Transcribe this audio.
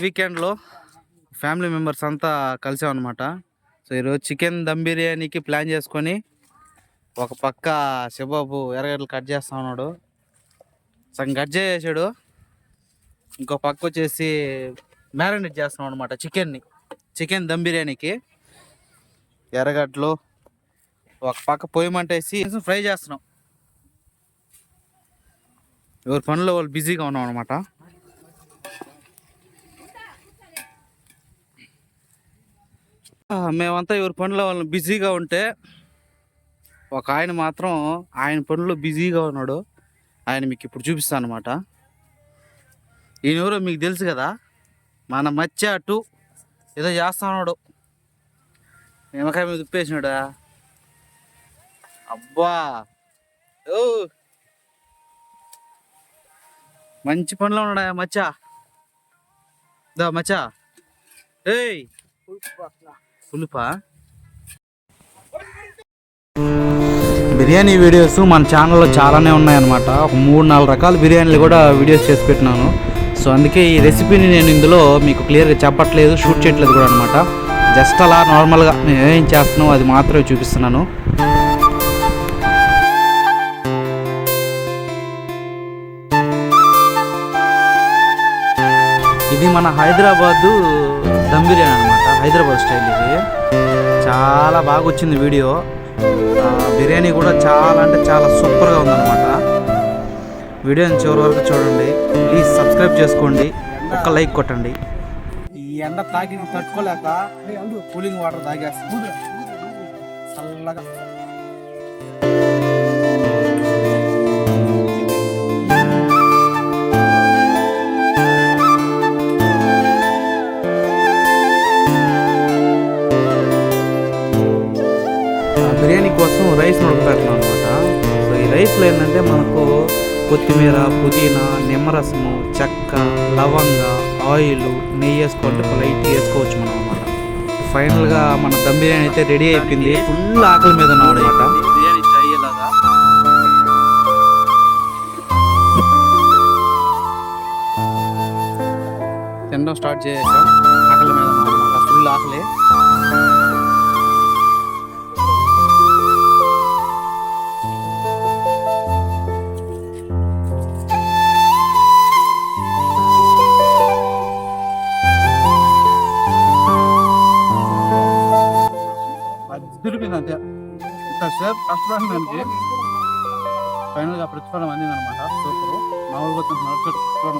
వీకెండ్లో family members అంతా కలిసామన్నమాట. So ఈరోజు చికెన్ దమ్ బిర్యానీకి ప్లాన్ చేసుకొని ఒక పక్క శబాబు ఎర్రగడ్డలు కట్ చేస్తా ఉన్నాడు, సగం కట్ చేసాడు. ఇంకో పక్క వచ్చేసి మ్యారినేట్ చేస్తున్నాం అనమాట చికెన్ దమ్ బిర్యానీకి. ఎర్రగడ్డలు ఒక పక్క పొయ్యి మంటేసి ఫ్రై చేస్తున్నాం. ఎవరి పనుల్లో వాళ్ళు బిజీగా ఉన్నాం అనమాట. మేమంతా ఎవరి పనుల్లో వాళ్ళు బిజీగా ఉంటే ఒక ఆయన మాత్రం ఆయన పనుల్లో బిజీగా ఉన్నాడు. ఆయన మీకు ఇప్పుడు చూపిస్తాను అనమాట. ఈయన ఎవరో మీకు తెలుసు కదా, మన మచ్చాటు ఏదో చేస్తా ఉన్నాడు. నిమ్మకాయ మీద ఉప్పేసినాడా? అబ్బా ఓ మంచి పనిలో ఉన్నాడా మచ్చా. దా మచ్చా. ఏయ్ పులుపా. బిర్యానీ వీడియోస్ మన ఛానల్లో చాలానే ఉన్నాయన్నమాట. ఒక 3-4 రకాల బిర్యానీలు కూడా వీడియోస్ చేసి పెట్టినాను. సో అందుకే ఈ రెసిపీని నేను ఇందులో మీకు క్లియర్గా చెప్పట్లేదు, షూట్ చేయట్లేదు కూడా అనమాట. జస్ట్ అలా నార్మల్గా నేను ఏం చేస్తున్నానో అది మాత్రమే చూపిస్తున్నాను. ఇది మన హైదరాబాదు దమ్ బిర్యానీ అనమాట, హైదరాబాద్ స్టైల్. ఇది చాలా బాగా వచ్చింది వీడియో. బిర్యానీ కూడా చాలా అంటే చాలా సూపర్గా ఉందన్నమాట. వీడియోని చివరి వరకు చూడండి. ప్లీజ్ సబ్స్క్రైబ్ చేసుకోండి, ఒక లైక్ కొట్టండి. ఈ ఎండ తాగి తట్టుకోలేక కూలింగ్ వాటర్ తాగేస్తుంది చల్లగా. బిర్యానీ కోసం రైస్ ఉడకబెట్టినాం అనమాట. సో ఈ రైస్లో ఏంటంటే మనకు కొత్తిమీర, పుదీనా, నిమ్మరసము, చెక్క, లవంగ, ఆయిల్, నెయ్యి వేసుకోవాలి, లైట్ వేసుకోవచ్చు మనం అనమాట. ఫైనల్గా మన దమ్ బిర్యానీ అయితే రెడీ అయిపోయింది. ఫుల్ ఆకలి మీద ఉన్నాం అనమాట. బిర్యానీ అయ్యేలాగా తినడం స్టార్ట్ చేసాం. ఆకలి మీద ఉన్నాం అనమాట, ఫుల్ ఆకలి. తిరిగింది అంతే. ఇంతసేపు కష్టపడడానికి ఫైనల్గా ప్రతిఫలం అందిందనమాట. సూపర్. మామూలుగా ప్రతిఫలం